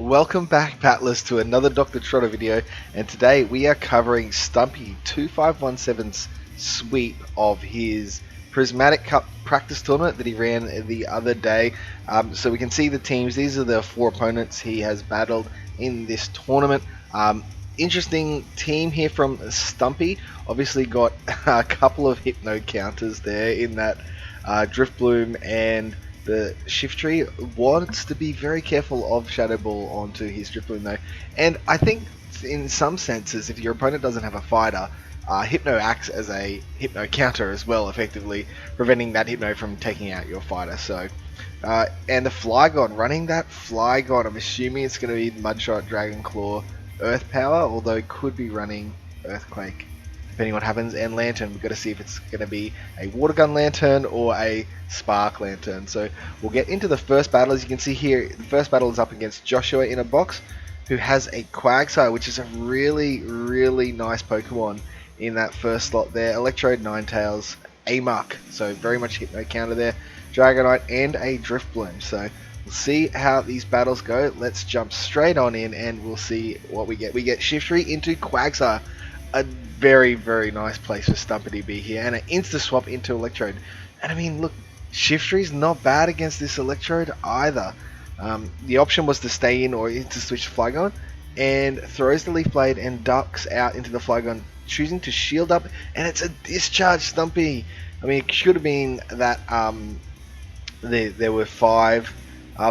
Welcome back, battlers, to another Dr. Trotter video, and today we are covering Stumpy2517's sweep of his Prismatic Cup practice tournament that he ran the other day. So we can see the teams. These are the four opponents he has battled in this tournament. Interesting team here from Stumpy. Obviously got a couple of Hypno counters there in that Driftbloom and the Shiftry. Wants to be very careful of Shadow Ball onto his Driftbloom though, and I think in some senses, if your opponent doesn't have a fighter, Hypno acts as a Hypno counter as well, effectively preventing that Hypno from taking out your fighter. So, and the Flygon, running that Flygon, I'm assuming it's going to be Mudshot, Dragon Claw, Earth Power, although it could be running Earthquake, depending on what happens, and Lantern. We've got to see if it's going to be a Water Gun Lantern or a Spark Lantern. So we'll get into the first battle. As you can see here, the first battle is up against Joshua in a box, who has a Quagsire, which is a really, really nice Pokemon in that first slot there. Electrode, Ninetales, Amok, so very much Hypno counter there. Dragonite and a Driftbloom. So we'll see how these battles go. Let's jump straight on in and we'll see what we get. We get Shiftry into Quagsire. A very, very nice place for Stumpy to be here, and an insta swap into Electrode. And I mean, look, Shiftry's not bad against this Electrode either. The option was to stay in or to switch to Flygon, and throws the Leaf Blade and ducks out into the Flygon, choosing to shield up, and it's a discharge Stumpy. I mean, it should have been that there were 5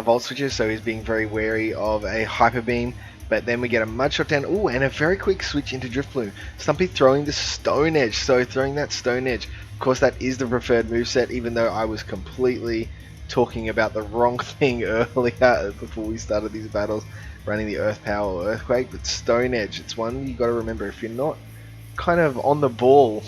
Volt switches, so he's being very wary of a Hyper Beam. But then we get a Mudshot down, ooh, and a very quick switch into Driftbloom. Stumpy throwing the Stone Edge, so throwing that Stone Edge. Of course, that is the preferred moveset, even though I was completely talking about the wrong thing earlier before we started these battles, running the Earth Power or Earthquake. But Stone Edge, it's one you got to remember. If you're not kind of on the ball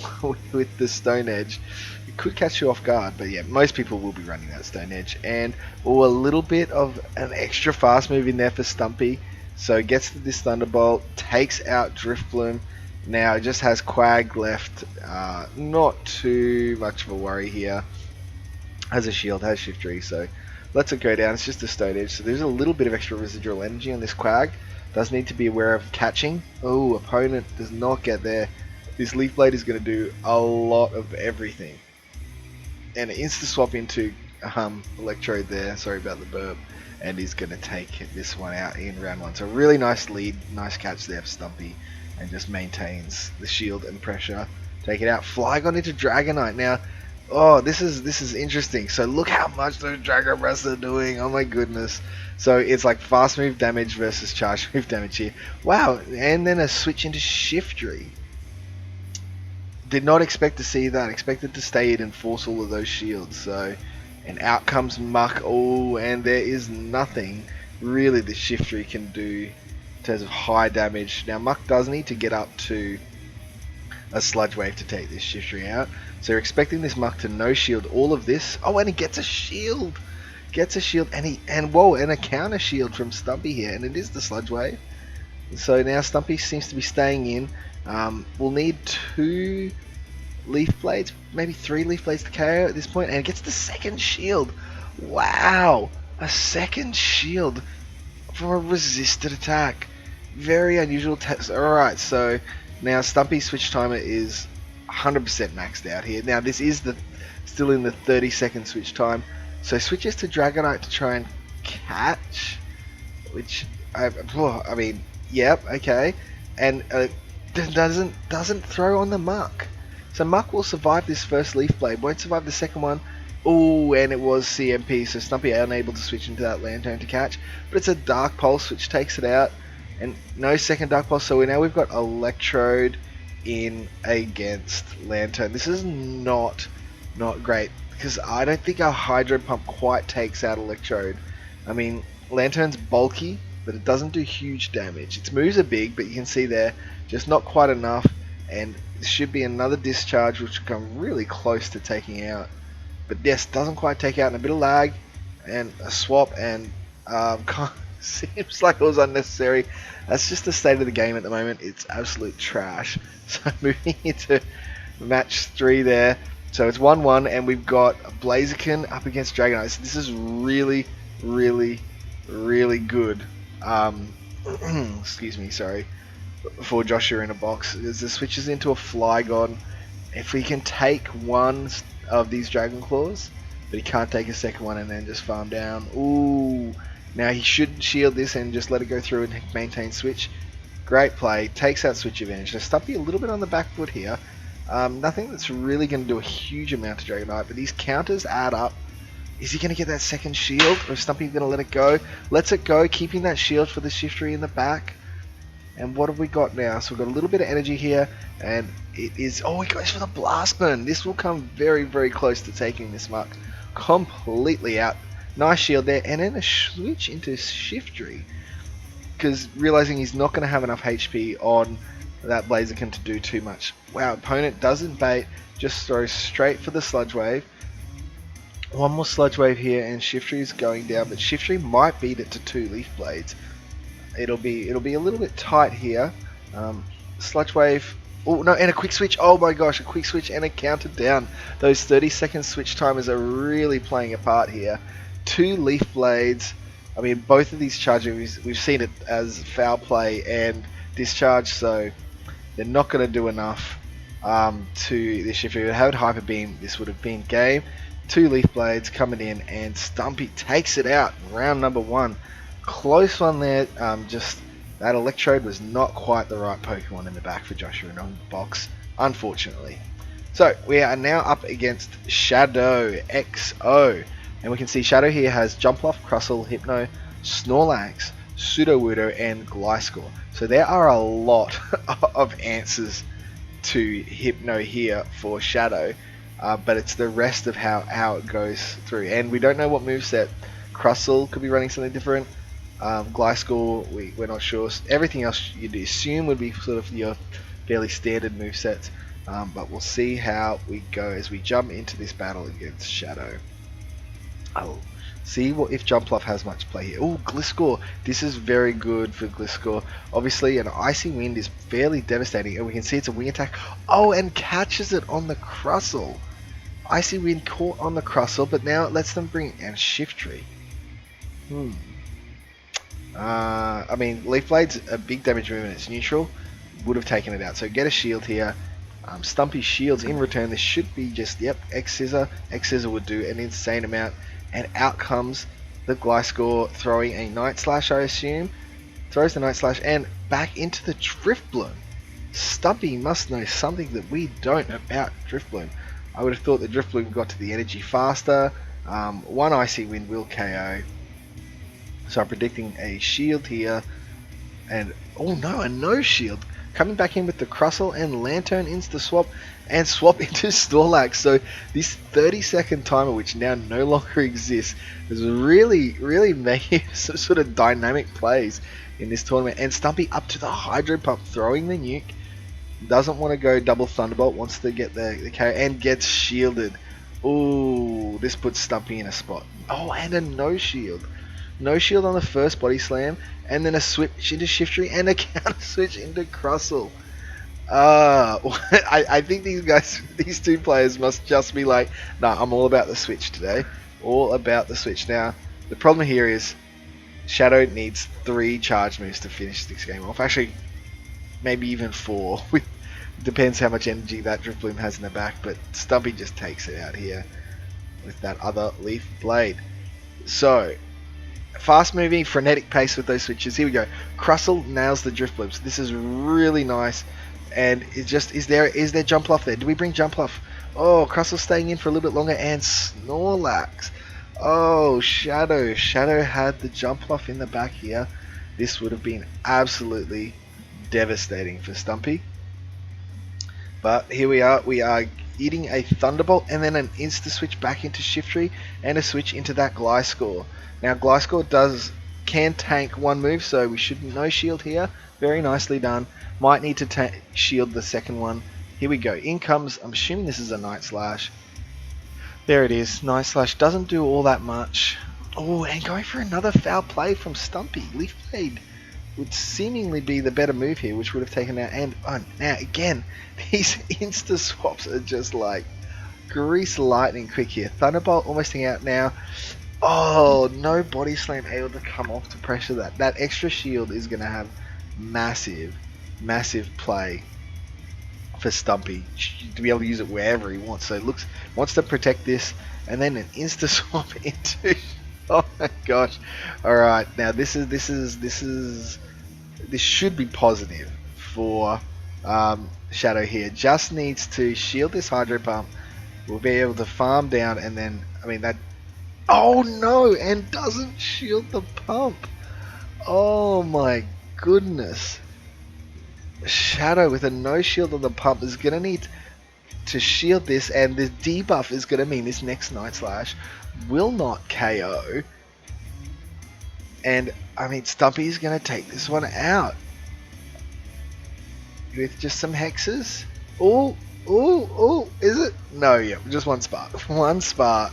with the Stone Edge, it could catch you off guard. But yeah, most people will be running that Stone Edge. And a little bit of an extra fast move in there for Stumpy. So gets to this Thunderbolt, takes out Driftbloom. Now it just has Quag left. Not too much of a worry here. Has a shield, has Shiftry, so lets it go down. It's just a Stone Edge, so there's a little bit of extra residual energy on this Quag. Does need to be aware of catching. Oh, opponent does not get there. This Leaf Blade is going to do a lot of everything. And insta swap into Electrode there. Sorry about the burp. And he's going to take this one out in round 1. So really nice lead, nice catch there for Stumpy, and just maintains the shield and pressure. Take it out. Flygon into Dragonite. Now, oh, this is interesting. So look how much those Dragon Breaths are doing. Oh my goodness. So it's like fast move damage versus charge move damage here. Wow, and then a switch into Shiftry. Did not expect to see that. Expected to stay in and force all of those shields. So, and out comes Muck. Oh, and there is nothing really the Shiftry can do in terms of high damage. Now Muck does need to get up to a Sludge Wave to take this Shiftry out. So you're expecting this Muck to no shield all of this. Oh, and he gets a shield. Gets a shield, and whoa, and a counter shield from Stumpy here, and it is the Sludge Wave. So now Stumpy seems to be staying in. We'll need 2 Leaf Blades, maybe 3 Leaf Blades to KO at this point, and it gets the second shield. Wow, a second shield for a resisted attack. Very unusual test. Alright, so now Stumpy's switch timer is 100% maxed out here. Now this is still in the 30-second switch time. So switches to Dragonite to try and catch, which I mean, yep, okay, and doesn't throw on the Muck. So Muck will survive this first Leaf Blade, won't survive the second one. Oh, and it was CMP, so Stumpy unable to switch into that Lantern to catch. But it's a Dark Pulse which takes it out, and no second Dark Pulse. So now we've got Electrode in against Lantern. This is not great, because I don't think our Hydro Pump quite takes out Electrode. I mean, Lantern's bulky, but it doesn't do huge damage. Its moves are big, but you can see there, just not quite enough. And this should be another discharge, which will come really close to taking out. But yes, doesn't quite take out, and a bit of lag, and a swap, and seems like it was unnecessary. That's just the state of the game at the moment. It's absolute trash. So moving into match 3 there. So it's 1-1, and we've got Blaziken up against Dragonite. So this is really, really, really good Excuse me, sorry. For Joshua in a box. As the switches into a Flygon. If we can take one of these Dragon Claws, but he can't take a second one and then just farm down. Ooh. Now he should shield this and just let it go through and maintain switch. Great play. Takes that switch advantage. Now Stumpy a little bit on the back foot here. Nothing that's really going to do a huge amount to Dragonite, but these counters add up. Is he going to get that second shield, or is Stumpy going to let it go? Lets it go, keeping that shield for the Shiftry in the back. And what have we got now? So we've got a little bit of energy here, and it is... Oh, he goes for the Blast Burn. This will come very, very close to taking this muck completely out. Nice shield there, and then a switch into Shiftry, because realizing he's not going to have enough HP on that Blaziken to do too much. Wow, opponent doesn't bait, just throws straight for the Sludge Wave. One more Sludge Wave here, and Shiftry is going down, but Shiftry might beat it to 2 Leaf Blades. It'll be a little bit tight here. Sludge Wave. Oh no, and a quick switch. Oh my gosh, a quick switch and a counter down. Those 30-second switch timers are really playing a part here. 2 Leaf Blades. I mean, both of these charges, we've seen it as foul play and discharge, so they're not going to do enough to this. If it had Hyper Beam, this would have been game. 2 Leaf Blades coming in, and Stumpy takes it out in round number 1. Close one there. Just that Electrode was not quite the right Pokemon in the back for Joshua in the box, unfortunately. So we are now up against Shadow XO, and we can see Shadow here has Jumpluff, Crustle, Hypno, Snorlax, Sudowoodo, and Gliscor. So there are a lot of answers to Hypno here for Shadow, but it's the rest of how it goes through, and we don't know what moveset. Crustle could be running something different. Gliscor, we're not sure. Everything else you'd assume would be sort of your fairly standard movesets, but we'll see how we go as we jump into this battle against Shadow. I'll see if Jumpluff has much play here. Oh, Gliscor. This is very good for Gliscor. Obviously, an Icy Wind is fairly devastating, and we can see it's a wing attack. Oh, and catches it on the Crustle. Icy Wind caught on the Crustle, but now it lets them bring and Shiftry. I mean, Leaf Blade's a big damage move and it's neutral. Would have taken it out. So get a shield here. Stumpy shields in return. This should be just, yep, X-Scissor. X-Scissor would do an insane amount. And out comes the Gliscor throwing a Night Slash, I assume. Throws the Night Slash and back into the Drifloon. Stumpy must know something that we don't about Drifloon. I would have thought the Drifloon got to the energy faster. One Icy Wind will KO. So I'm predicting a shield here. And, oh no, a no shield. Coming back in with the Crustle and Lanturn insta swap and swap into Snorlax. So this 30-second timer, which now no longer exists, is really making some sort of dynamic plays in this tournament. And Stumpy up to the Hydro Pump, throwing the nuke. Doesn't want to go double Thunderbolt, wants to get the KO and gets shielded. Ooh, this puts Stumpy in a spot. Oh, and a no shield. No shield on the first body slam, and then a switch into Shiftry and a counter switch into Crustle. I think these two players must just be like, nah, I'm all about the switch today. All about the switch. Now, the problem here is Shadow needs 3 charge moves to finish this game off. Actually, maybe even 4. Depends how much energy that Drifloon has in the back, but Stumpy just takes it out here with that other Leaf Blade. So, fast moving, frenetic pace with those switches. Here we go. Crustle nails the Drifloon. So this is really nice. And it just is there Jumpluff there? Do we bring Jumpluff? Oh, Crustle staying in for a little bit longer, and Snorlax. Oh, Shadow had the Jumpluff in the back here. This would have been absolutely devastating for Stumpy. But here we are eating a Thunderbolt and then an insta switch back into Shiftry and a switch into that Gliscor. Now Gliscor can tank one move, so we should no shield here. Very nicely done. Might need to shield the second one. Here we go. In comes, I'm assuming this is a Night Slash. There it is. Night Slash doesn't do all that much. Oh, and going for another foul play from Stumpy. Leaf Blade would seemingly be the better move here, which would have taken out. And now again, these insta swaps are just like grease lightning quick here. Thunderbolt almost out now. Oh, no body slam able to come off to pressure that. That extra shield is going to have massive, massive play for Stumpy to be able to use it wherever he wants. So it wants to protect this, and then an insta swap into. Oh my gosh! All right, now this should be positive for Shadow here. Just needs to shield this Hydro Pump. We'll be able to farm down, and then I mean that. Oh no! And doesn't shield the pump. Oh my goodness! Shadow with a no shield on the pump is gonna need to shield this, and the debuff is gonna mean this next Night Slash will not KO. And I mean, Stumpy's gonna take this one out with just some hexes. Oh, is it? No, yeah, just one spark. One spark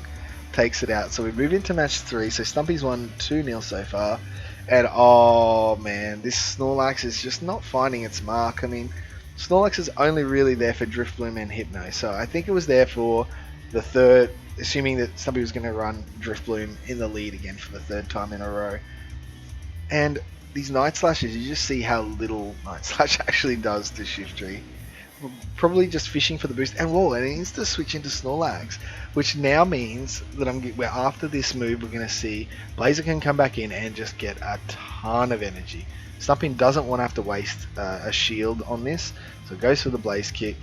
takes it out. So we move into match 3. So Stumpy's won 2-0 so far. And oh man, this Snorlax is just not finding its mark. I mean, Snorlax is only really there for Driftbloom and Hypno. So I think it was there for the third, assuming that somebody was going to run Driftbloom in the lead again for the third time in a row. And these Night Slashes, you just see how little Night Slash actually does to Shiftry. Probably just fishing for the boost, and whoa, and it needs to switch into Snorlax, which now means that after this move we're going to see Blaziken come back in and just get a ton of energy. Stumpy doesn't want to have to waste a shield on this, so it goes for the Blaze Kick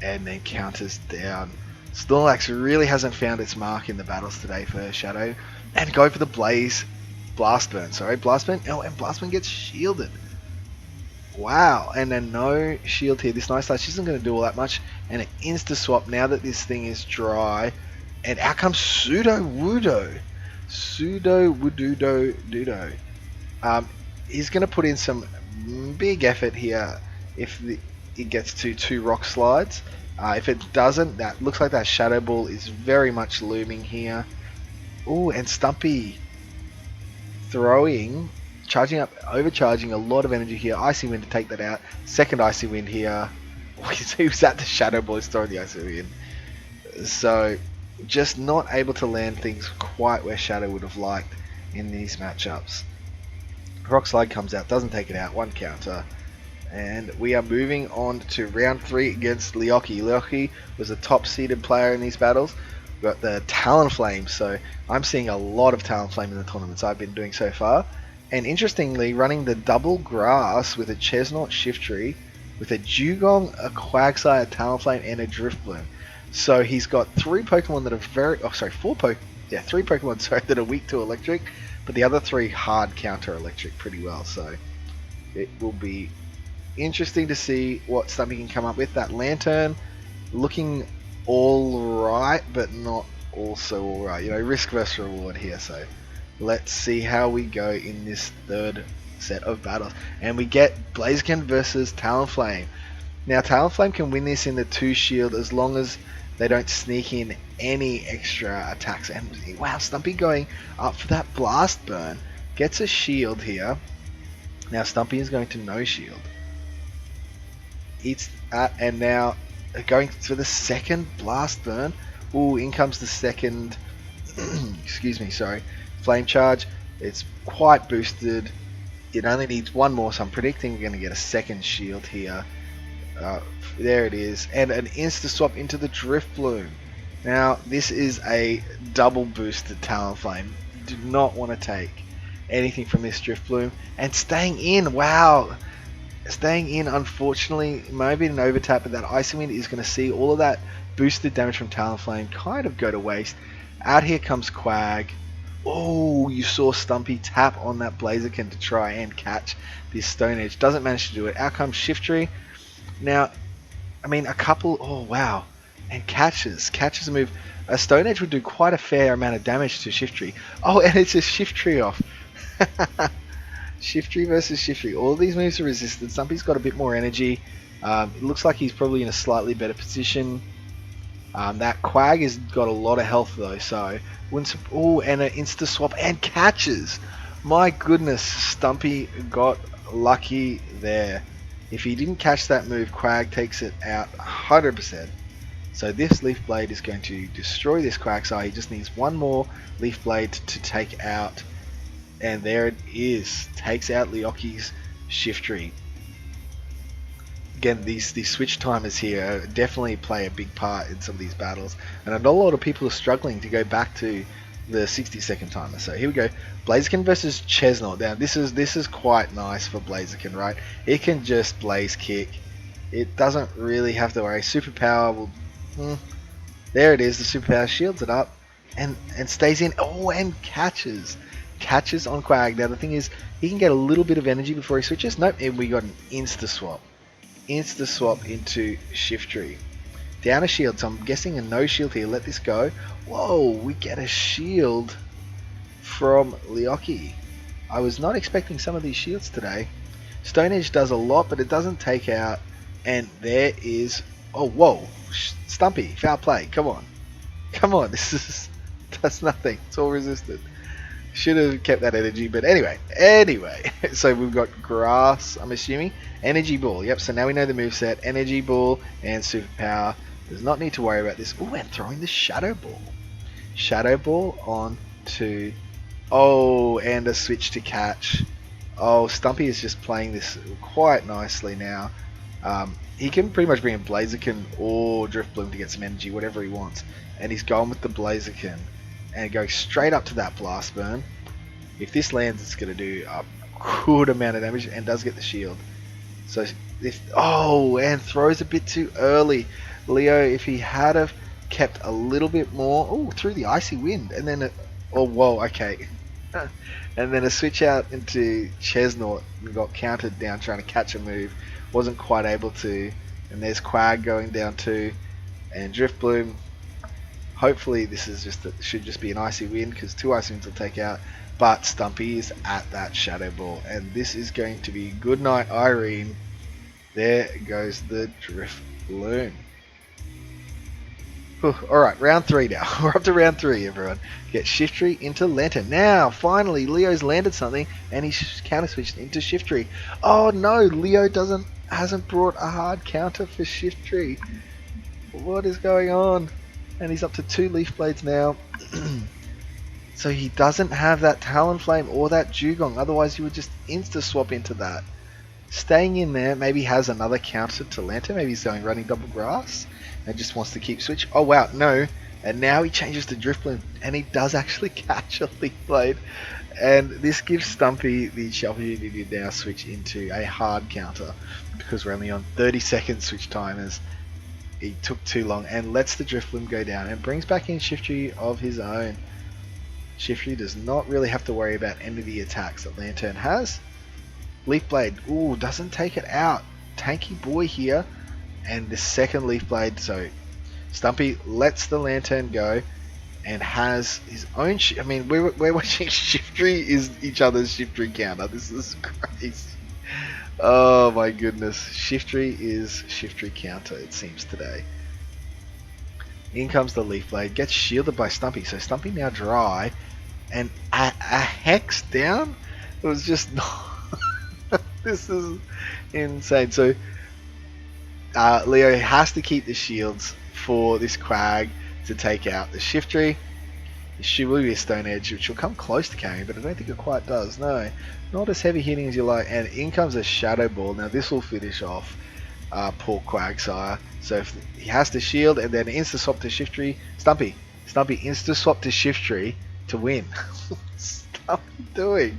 and then counters down. Snorlax really hasn't found its mark in the battles today for Shadow, and go for the Blast Burn. Oh, and Blast Burn gets shielded. Wow, and then no shield here. This Night Slash isn't going to do all that much, and an insta swap now that this thing is dry. And out comes Sudowoodo. He's going to put in some big effort here if it gets to 2 Rock Slides. If it doesn't, that looks like that Shadow Ball is very much looming here. Oh, and Stumpy overcharging a lot of energy here. Icy Wind to take that out. Second Icy Wind here. He was at the Shadow Ball, throwing the Icy Wind. So, just not able to land things quite where Shadow would have liked in these matchups. Rock Slide comes out, doesn't take it out, 1 counter. And we are moving on to round 3 against Leoki. Leoki was a top-seeded player in these battles. We've got the Talonflame, so I'm seeing a lot of Talonflame in the tournaments I've been doing so far. And interestingly, running the double grass with a Chesnaught Shiftry, with a Dugong, a Quagsire, a Talonflame, and a Driftbloom. So he's got 3 Pokemon that are 3 Pokemon that are weak to electric, but the other 3 hard counter electric pretty well. So it will be interesting to see what Stumpy can come up with. That Lanturn looking alright, but not also alright. You know, risk versus reward here, so let's see how we go in this third set of battles. And we get Blaziken versus Talonflame. Now, Talonflame can win this in the 2 shield as long as they don't sneak in any extra attacks. And wow, Stumpy going up for that Blast Burn. Gets a shield here. Now, Stumpy is going to no shield. Eats that, and now going for the second Blast Burn. Ooh, in comes the second excuse me, sorry, Flame Charge. It's quite boosted. It only needs 1 more, so I'm predicting we're going to get a second shield here. There it is, and an insta swap into the Driftbloom. Now this is a double boosted Talonflame. Do not want to take anything from this Driftbloom, and staying in. Wow, staying in, unfortunately, maybe an overtap, but that Icy Wind is going to see all of that boosted damage from Talonflame kind of go to waste. Out here comes Quag. Oh, you saw Stumpy tap on that Blaziken to try and catch this Stone Edge. Doesn't manage to do it. Out comes Shiftry. Now, I mean, oh wow, and catches a move. A Stone Edge would do quite a fair amount of damage to Shiftry. Oh, and it's a Shiftry off. Shiftry versus Shiftry. All these moves are resisted. Stumpy's got a bit more energy. It looks like he's probably in a slightly better position. That Quag has got a lot of health though, so oh, and an insta swap and catches. My goodness, Stumpy got lucky there. If he didn't catch that move, Quag takes it out 100%. So this Leaf Blade is going to destroy this Quagsire. He just needs one more Leaf Blade to take out, and there it is. Takes out Leoki's Shiftry. Again, these switch timers here definitely play a big part in some of these battles, and I know a lot of people are struggling to go back to the 60-second timer. So here we go, Blaziken versus Chesnaught. Now this is quite nice for Blaziken, right? It can just Blaze Kick. It doesn't really have to worry. Superpower will, there it is. The Superpower shields it up and stays in. Oh, and catches on Quag. Now the thing is, he can get a little bit of energy before he switches. Nope, and we got an insta swap into Shiftry. Down a shield, so I'm guessing a no shield here. Let this go. Whoa, we get a shield from Leoki. I was not expecting some of these shields today. Stone Edge does a lot, but it doesn't take out. And there is... Oh, whoa. Stumpy, foul play. Come on. That's nothing. It's all resisted. Should have kept that energy, but anyway. So we've got Grass, I'm assuming. Energy Ball. Yep, so now we know the moveset. Energy Ball and Superpower. Does not need to worry about this. Oh, and throwing the Shadow Ball. Shadow Ball on to... Oh, and a switch to catch. Oh, Stumpy is just playing this quite nicely now. He can pretty much bring in Blaziken or Drifbloom to get some energy, whatever he wants. And he's going with the Blaziken and going straight up to that Blast Burn. If this lands, it's going to do a good amount of damage and does get the shield. So if... Oh, and throws a bit too early. Leo, if he had have kept a little bit more... Oh, through the Icy Wind. And then... Oh, whoa, okay. And then a switch out into Chesnaught and got countered down trying to catch a move. Wasn't quite able to. And there's Quag going down too. And Drifbloom. Hopefully this is should just be an Icy Wind, because 2 Icy Winds will take out. But Stumpy is at that Shadow Ball. And this is going to be good night, Irene. There goes the Drifbloom. Alright, round 3 now. We're up to round 3, everyone. Get Shiftry into Lanturn. Now, finally, Leo's landed something, and he's counter switched into Shiftry. Oh no, Leo hasn't brought a hard counter for Shiftry. What is going on? And he's up to 2 Leaf Blades now. So he doesn't have that Talonflame or that Dugong, otherwise you would just insta swap into that. Staying in there, maybe has another counter to Lanturn. Maybe he's going running double grass and just wants to keep switch. Oh wow, no. And now he changes to Drifbloom, and he does actually catch a Leaf Blade. And this gives Stumpy the opportunity to now switch into a hard counter, because we're only on 30-second switch timers. He took too long and lets the Drifbloom go down and brings back in Shiftry of his own. Shiftry does not really have to worry about any of the attacks that Lanturn has. Leaf Blade, ooh, doesn't take it out. Tanky boy here. And the second Leaf Blade, so Stumpy lets the Lanturn go and has his own... I mean, we're watching Shiftry is each other's Shiftry counter. This is crazy. Oh my goodness. Shiftry is Shiftry counter, it seems, today. In comes the Leaf Blade. Gets shielded by Stumpy. So Stumpy now dry. And a Hex down? It was just... This is insane. So Leo has to keep the shields for this Quag to take out the Shiftry. It will be a Stone Edge, which will come close to carrying, but I don't think it quite does. No, not as heavy hitting as you like. And in comes a Shadow Ball. Now this will finish off poor Quagsire. So if he has to shield and then insta swap to Shiftry. Stumpy insta swap to Shiftry to win. What's Stumpy doing?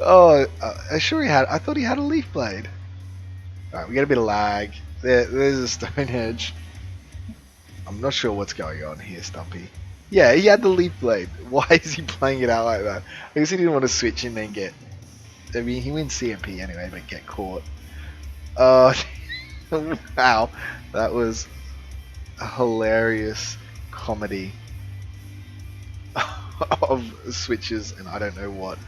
Oh, I thought he had a Leaf Blade. Alright, we get a bit of lag. There's a Stone Edge. I'm not sure what's going on here, Stumpy. Yeah, he had the Leaf Blade. Why is he playing it out like that? I guess he didn't want to switch and then get... I mean, he wins CMP anyway, but get caught. Wow. That was a hilarious comedy of switches and I don't know what.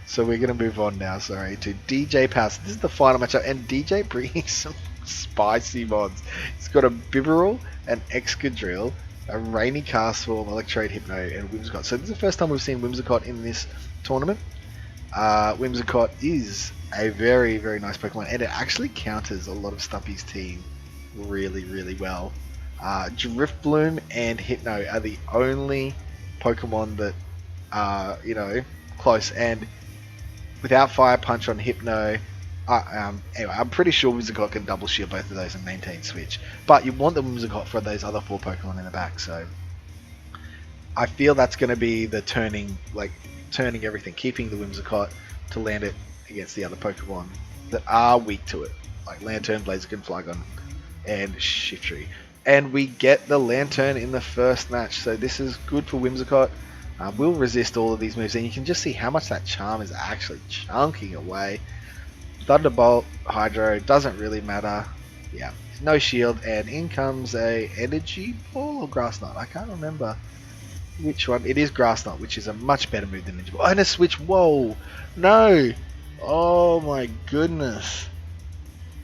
So we're going to move on now, sorry, to DJ Pass. This is the final matchup, and DJ brings some spicy mods. He's got a Bibarel, an Excadrill, a Rainy Castform, Electrode, Hypno, and Whimsicott. So this is the first time we've seen Whimsicott in this tournament. Whimsicott is a very, very nice Pokemon, and it actually counters a lot of Stumpy's team really, really well. Driftbloom and Hypno are the only Pokemon that are, close. And without Fire Punch on Hypno, anyway, I'm pretty sure Whimsicott can double shield both of those and maintain switch. But you want the Whimsicott for those other 4 Pokemon in the back, so I feel that's going to be the turning everything, keeping the Whimsicott to land it against the other Pokemon that are weak to it, like Lanturn, Blaziken, Flygon, and Shiftry. And we get the Lanturn in the first match, so this is good for Whimsicott. We'll resist all of these moves, and you can just see how much that Charm is actually chunking away. Thunderbolt, Hydro, doesn't really matter. Yeah, no shield, and in comes a Energy Ball or Grass Knot. I can't remember which one. It is Grass Knot, which is a much better move than Energy Ball. And a switch. Whoa, no! Oh my goodness!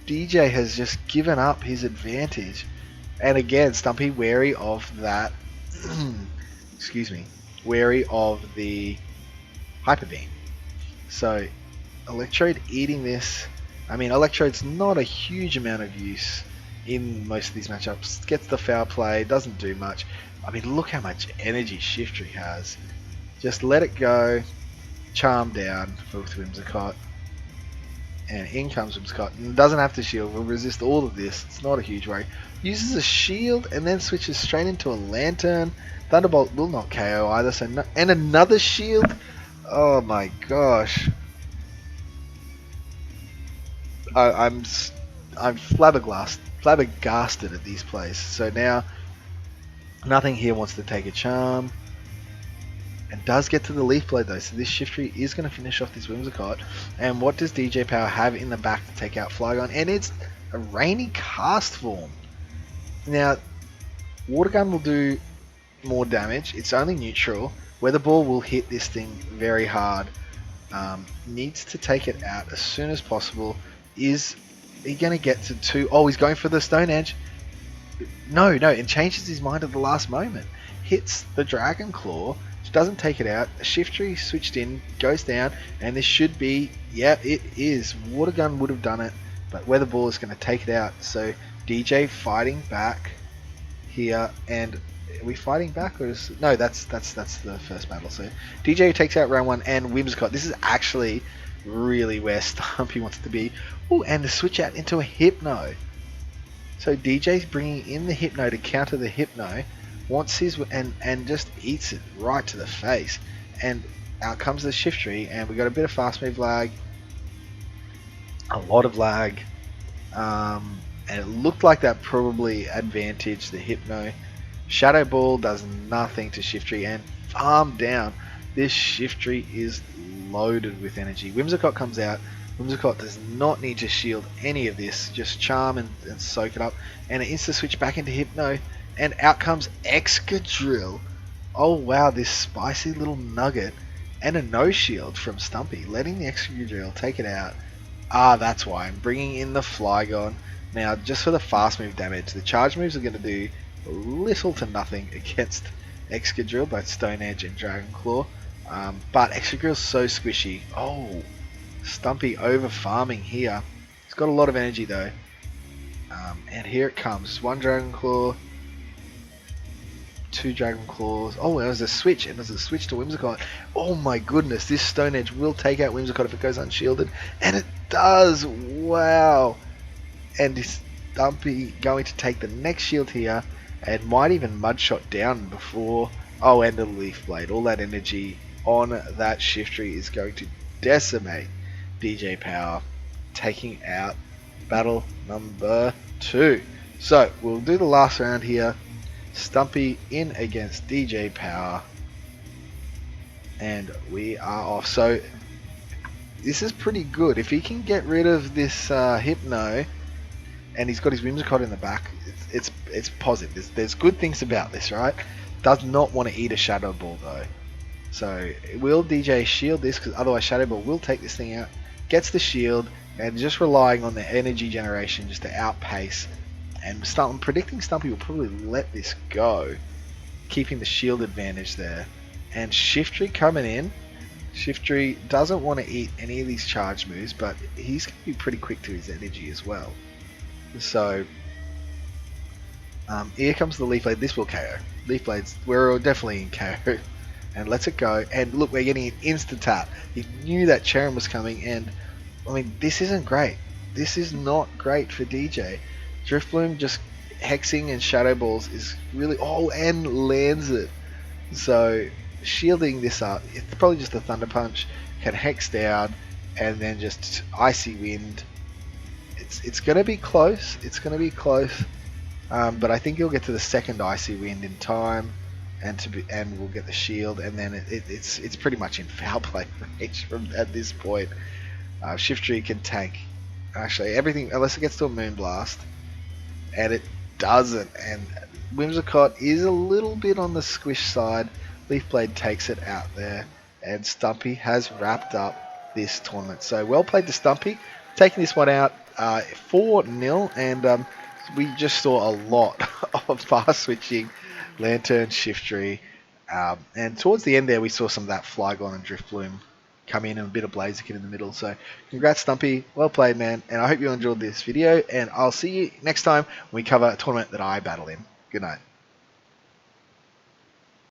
DJ has just given up his advantage, and again, Stumpy wary of that. Excuse me, wary of the Hyper Beam. So Electrode eating this. I mean, Electrode's not a huge amount of use in most of these matchups. Gets the foul play, doesn't do much. I mean, look how much energy Shiftry has. Just let it go. Charm down for Whimsicott. And in comes Whimsicott. And doesn't have to shield. Will resist all of this. It's not a huge worry. Uses a shield and then switches straight into a Lanturn. Thunderbolt will not KO either. So and another shield. Oh my gosh. I'm flabbergasted at these plays. So now nothing here wants to take a charm, and does get to the Leaf Blade though. So this Shiftry is going to finish off this Whimsicott. And what does DJ Power have in the back to take out Flygon? And it's a Rainy Cast form. Now Water Gun will do more damage. It's only neutral. Weather Ball will hit this thing very hard. Needs to take it out as soon as possible. Is he going to get to 2? Oh, he's going for the Stone Edge. No, and changes his mind at the last moment. Hits the Dragon Claw, which doesn't take it out. Shiftry switched in, goes down, and this should be, yeah, it is. Water Gun would have done it, but Weather Ball is going to take it out. So DJ fighting back here, and are we fighting back, or is no? That's the first battle. So DJ takes out round 1, and Whimsicott. This is actually really where Stumpy wants to be. Oh, and the switch out into a Hypno. So DJ's bringing in the Hypno to counter the Hypno. Wants his and just eats it right to the face. And out comes the Shiftry, and we got a bit of fast move lag, a lot of lag, and it looked like that probably advantaged the Hypno. Shadow Ball does nothing to Shiftry, and farm down. This Shiftry is loaded with energy. Whimsicott comes out. Whimsicott does not need to shield any of this. Just charm and soak it up. And it insta switch back into Hypno. And out comes Excadrill. Oh wow, this spicy little nugget. And a no shield from Stumpy. Letting the Excadrill take it out. Ah, that's why. I'm bringing in the Flygon. Now, just for the fast move damage, the charge moves are going to do little to nothing against Excadrill, both Stone Edge and Dragon Claw. But Excadrill's so squishy. Oh, Stumpy over farming here. He's got a lot of energy though. And here it comes. 1 Dragon Claw, 2 Dragon Claws. Oh, there's a switch, and there's a switch to Whimsicott. Oh my goodness, this Stone Edge will take out Whimsicott if it goes unshielded. And it does! Wow! And is Stumpy going to take the next shield here, and might even Mudshot down before... Oh, and the Leaf Blade. All that energy on that Shiftry is going to decimate DJ Power, taking out battle number 2. So, we'll do the last round here. Stumpy in against DJ Power. And we are off. So, this is pretty good. If he can get rid of this Hypno, and he's got his Whimsicott in the back, it's positive. There's good things about this, right? Does not want to eat a Shadow Ball though. So will DJ shield this, because otherwise Shadow Ball will take this thing out. Gets the shield, and just relying on the energy generation just to outpace. And I'm predicting Stumpy will probably let this go, keeping the shield advantage there. And Shiftry coming in. Shiftry doesn't want to eat any of these charge moves, but he's going to be pretty quick to his energy as well. So Here comes the Leaf Blade. This will KO. Leaf Blades, we're definitely in KO. And lets it go. And look, we're getting an instant tap. He knew that Cherim was coming, and I mean, this isn't great. This is not great for DJ. Drifloom just hexing and Shadow Balls is really... Oh, and lands it. So, shielding this up, it's probably just a Thunder Punch, can hex down, and then just Icy Wind. It's going to be close. It's going to be close. But I think he'll get to the second Icy Wind in time, and we'll get the shield, and then it's pretty much in foul play range from at this point. Shiftry can tank actually everything unless it gets to a Moonblast, and it doesn't. And Whimsicott is a little bit on the squish side. Leaf Blade takes it out there, and Stumpy has wrapped up this tournament. So well played to Stumpy, taking this one out 4-0, and we just saw a lot of fast switching, Lanturn, Shiftry, and towards the end there we saw some of that Flygon and Drifloom come in, and a bit of Blaziken in the middle. So congrats Stumpy, well played man, and I hope you enjoyed this video, and I'll see you next time when we cover a tournament that I battle in. Good night.